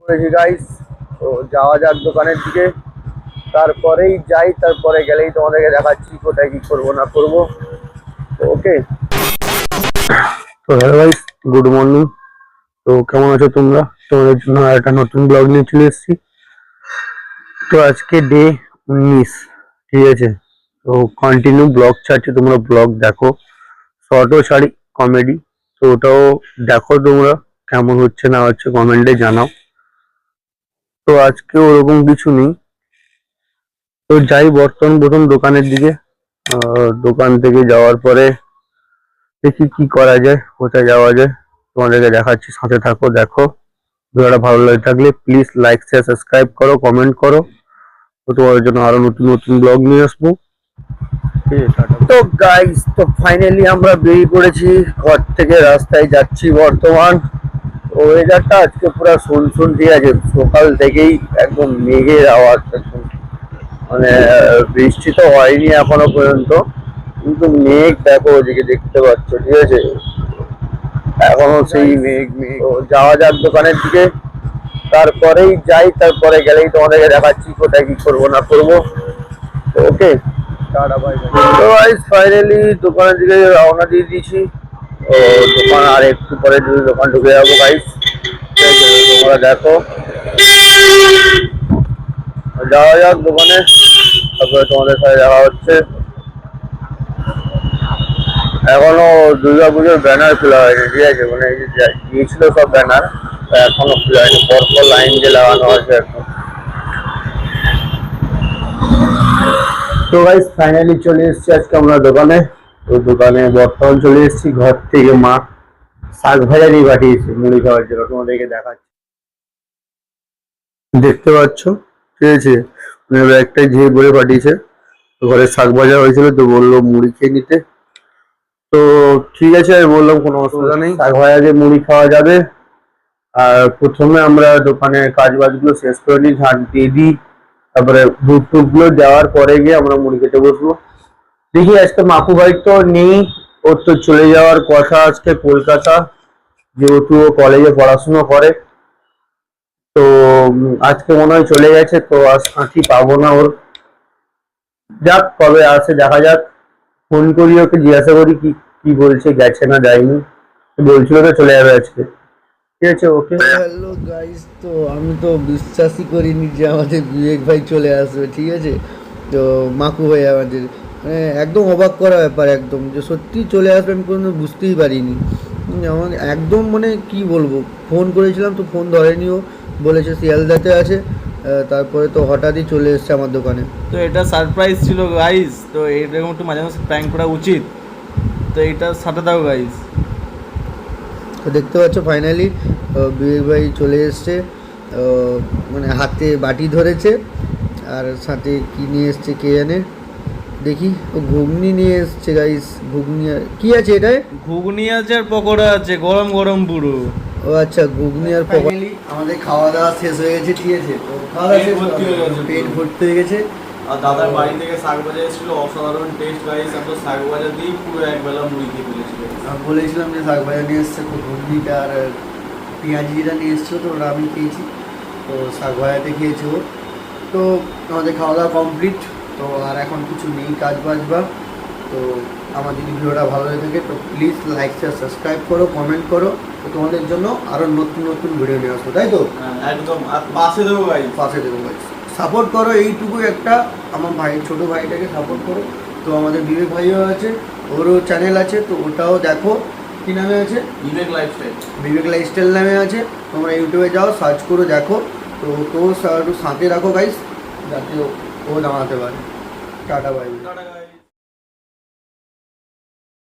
করেছি গাইস। তো যাওয়া যাক দোকানের দিকে, তারপরেই যাই, তারপরে গেলেই তোমাদেরকে দেখাচ্ছি কোথায় কি করবো না করবো। ওকে, তো হ্যালো গাইস, গুড মর্নিং। তো কেমন আছো তোমরা? তোমাদের জন্য একটা নতুন ব্লগ নিয়ে চলে এসেছি। তো আজকে ডে 19, ঠিক আছে। তো কন্টিনিউ ব্লগ ছাড়ছি, তোমরা ব্লগ দেখো, শর্টও ছাড়ি, কমেডি। তো ওটাও দেখো তোমরা, কেমন হচ্ছে না হচ্ছে কমেন্টে জানাও। তো আজকে ওরকম কিছু নেই। তো যাই বর্তমান প্রথম দোকানের দিকে। দোকান থেকে যাওয়ার পরে দেখি কি করা যায়, কোথায় যাওয়া যায়, তোমাদেরকে দেখাচ্ছি, সাথে থাকো, দেখো। ভিডিওটা ভালো লাগে থাকলে প্লিজ লাইক শেয়ার সাবস্ক্রাইব করো, কমেন্ট করো। তো তোমাদের জন্য আরো নতুন নতুন ব্লগ নিয়ে আসবো। তো গাইস, তো ফাইনালি আমরা বেরিয়ে পড়েছি ঘর থেকে, রাস্তায় যাচ্ছি বর্তমান। ওয়েদারটা আজকে পুরো সুনসুন ঠিক আছে, সকাল থেকেই একদম মেঘের আওয়াজ, একদম মানে বৃষ্টি তো হয়নি এখনো পর্যন্ত, কিন্তু মেঘ দেখো ওদিকে দেখতে পাচ্ছ, ঠিক আছে, এখনো সেই মেঘ মেঘ। তো যাওয়া যাক দোকানের দিকে, তারপরেই যাই, তারপরে গেলেই তোমাদেরকে দেখাচ্ছি কোথায় কি করবো না করবো। ওকে, টাটা বাই বাই। তো গাইস ফাইনালি দোকানের দিকে রওনা দিয়ে দিয়েছি। ও দোকান আর একটু পরে যদি দোকান ঢুকে যাবো গাইস, তোমরা দেখো। যাওয়া যাক দোকানে, তারপরে তোমাদের সাথে দেখা হচ্ছে। এখনো দুর্গাপুজোর ব্যানার খোলা হয়নি, ঠিক আছে, মানে এই যে দিয়েছিল সব ব্যানার, এখনো খোলা হয়নি, পরপর লাইন দিয়ে লাগানো আছে এখন। তো গাইস ফাইনালি চলে এসেছি আজকে আমরা দোকানে। তো দোকানে বর্তমান চলে এসেছি, ঘর থেকে মা শাক ভাজা নিয়ে পাঠিয়েছে মুড়ি খাওয়ার জন্য, তোমাদেরকে দেখাচ্ছি, দেখতে পাচ্ছ, ঠিক আছে। মানে একটাই ঝিয়ে বলে পাঠিয়েছে, ঘরে শাক ভাজা হয়েছিল, তো বললো মুড়ি খেয়ে নিতে। তো ঠিক আছে, আমি বললাম কোনো অসুবিধা নেই, শাক ভাজা দিয়ে মুড়ি খাওয়া যাবে। আর প্রথমে আমরা দোকানের কাজ বাজগুলো শেষ করে নিই, ঝাঁট দিয়ে দিই, তারপরে দুধ টুধ গুলো দেওয়ার পরে গিয়ে আমরা মুড়ি খেতে বসবো। দেখি আজকে মাকু ভাই তো নেই, ওর তো চলে যাওয়ার কথা আজকে কলকাতা, যেহেতু ও কলেজে পড়াশুনো করে। তো আজকে মনে হয় চলে গেছে, তো আজ সাথী পাবো না ওর। যাক কবে আসে দেখা যাক, ফোন করি ওকে, জিজ্ঞাসা করি কি কি বলছে, গেছে না যায়নি, বলছিল তো চলে যাবে আজকে, ঠিক আছে। ওকে, হ্যালো গাইস, তো আমি তো বিশ্বাসই করিনি যে আমাদের বিবেক ভাই চলে আসবে, ঠিক আছে। তো মাকু ভাই আমাদের মানে একদম অবাক করা ব্যাপার, একদম যে সত্যি চলে আসবে আমি কোনো বুঝতেই পারিনি। আমার একদম মানে কি বলবো, ফোন করেছিলাম তো ফোন ধরেনি, ও বলেছে শিয়ালদাতে আছে। তারপরে তো হঠাৎই চলে এসছে আমার দোকানে। তো এটা সারপ্রাইজ ছিল গাইস, তো এইরকম একটু মাঝে মাঝে প্র্যাঙ্ক করা উচিত, তো এটা সাথে দাও গাইস। তো দেখতে পাচ্ছ ফাইনালি বিবেক ভাই চলে এসছে, মানে হাতে বাটি ধরেছে, আর সাথে কি নিয়ে এসছে কে জানে। দেখি, ও ঘুগনি নিয়ে এসছে গাইস, ঘুগনি আর কি আছে এটায়? ঘুগনি আছে আর পকোড়া আছে, গরম গরম পুরো। ও আচ্ছা, ঘুগনি আর ফাইনালি আমাদের খাওয়া দাওয়া শেষ হয়ে গেছে, ঠিক আছে। তো খাওয়া দাওয়া শেষ, পেট ভর্তি হয়ে গেছে। আর দাদার বাড়ি থেকে শাক ভাজা এসেছিল, অসাধারণ টেস্ট গাইস, আমরা শাক ভাজা দিয়ে পুরো একবেলা মুড়ি দিয়ে ফেলেছিল। আমি বলেছিলাম যে শাক ভাজা নিয়ে এসছে, তো ঘুগনিটা আর পেঁয়াজি যেটা নিয়ে এসছিলো, তো ওটা আমি খেয়েছি। তো শাক ভাজাতে খেয়েছি ও। তো আমাদের খাওয়া দাওয়া কমপ্লিট, তো আর এখন কিছু নেই কাজ বাজ বা। তো আমার যদি ভিডিওটা ভালো হয়ে থাকে তো প্লিজ লাইক শেয়ার সাবস্ক্রাইব করো, কমেন্ট করো। তো তোমাদের জন্য আরও নতুন নতুন ভিডিও নিয়ে আসবো, তাই তো? একদম, আর পাশে দেবো গাইস, পাশে দেবো ভাই, সাপোর্ট করো, এইটুকু একটা আমার ভাই, ছোটো ভাইটাকে সাপোর্ট করো। তো আমাদের বিবেক ভাইও আছে, ওরও চ্যানেল আছে, তো ওটাও দেখো। কী নামে আছে? বিবেক লাইফস্টাইল। বিবেক লাইফস্টাইল নামে আছে, তোমরা ইউটিউবে যাও, সার্চ করো, দেখো। তো তো একটু সাথে রাখো গাইস, যাতে ও দাঁড়াতে পারে। Tata bye. Tata guys.